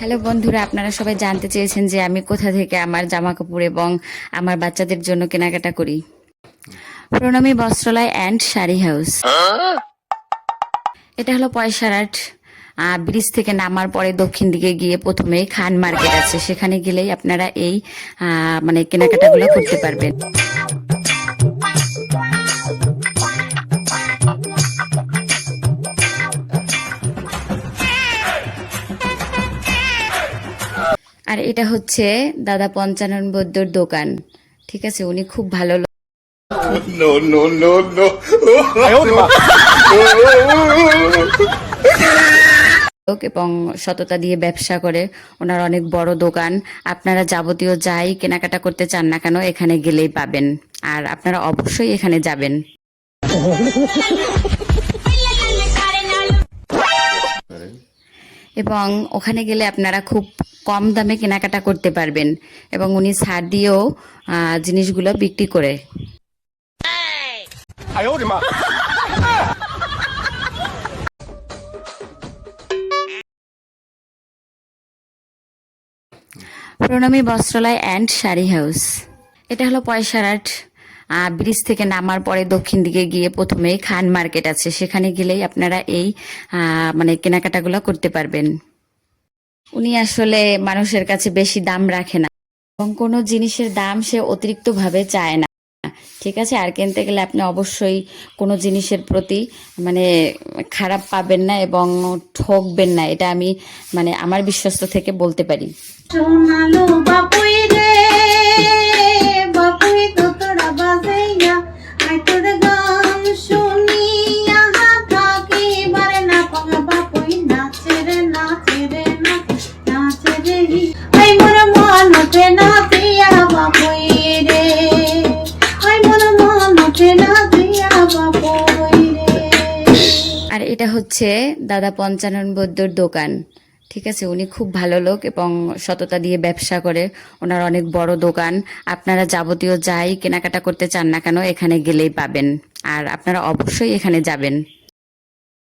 Hello বন্ধুরা, আপনারা সবাই জানতে চেয়েছেন যে আমি কোথা থেকে আমার জামা কাপড় এবং আমার বাচ্চাদের জন্য কেনাকাটা করি। প্রণামী বস্ত্রালয় অ্যান্ড শাড়ি হাউস। এটা হলো পয়সারহাট ব্রিজ থেকে নামার পরে দক্ষিণ দিকে গিয়ে প্রথমেই খান মার্কেট আছে, সেখানে গেলেই আপনারা এই কেনাকাটাগুলো করতে পারবেন। আর এটা হচ্ছে দাদা পঞ্চানন বৌদ্ধর দোকান। ঠিক আছে, উনি খুব ভালো লোক। No, no, no, no. এবং সততা দিয়ে ব্যবসা করে। ওনার অনেক বড় দোকান। আপনারা যাবতীয় যাই কেনাকাটা করতে চান না কেন এখানে গেলেই পাবেন, আর আপনারা অবশ্যই এখানে যাবেন। এবং ওখানে গেলে আপনারা খুব কম দামে কেনাকাটা করতে পারবেন এবং উনি ছাড় দিয়েও জিনিসগুলো বিক্রি করে। প্রণামী বস্ত্রালয় অ্যান্ড শাড়ি হাউস। এটা হলো পয়সারহাট ব্রিজ থেকে নামার পরে দক্ষিণ দিকে গিয়ে প্রথমেই খান মার্কেট আছে, সেখানে গেলেই আপনারা এই কেনাকাটাগুলো করতে পারবেন। উনি আসলে মানুষের কাছে বেশি দাম রাখে না এবং কোনো জিনিসের দাম সে অতিরিক্তভাবে চায় না। ঠিক আছে, আর কিনতে গেলে আপনি অবশ্যই কোনো জিনিসের প্রতি খারাপ পাবেন না এবং ঠকবেন না, এটা আমি আমার বিশ্বস্ত থেকে বলতে পারি। সোনালো বাপুই রে বাপুই তো তোরা বাজাইয়া আই তোর গান শুনিয়া থাকি বারে না পাগা বাপুই নাচে রে নাচে রে নাচে রে আই মোর মনতে নাচিয়া বাপুই রে আই মোর মনতে নাচিয়া বাপুই রে। আর এটা হচ্ছে দাদা পঞ্চানন বৌদ্ধর দোকান। ঠিক আছে, উনি খুব ভালো লোক এবং সততা দিয়ে ব্যবসা করে। ওনার অনেক বড় দোকান। আপনারা যাবতীয় যাই কেনাকাটা করতে চান না কেন এখানে গেলেই পাবেন, আর আপনারা অবশ্যই এখানে যাবেন।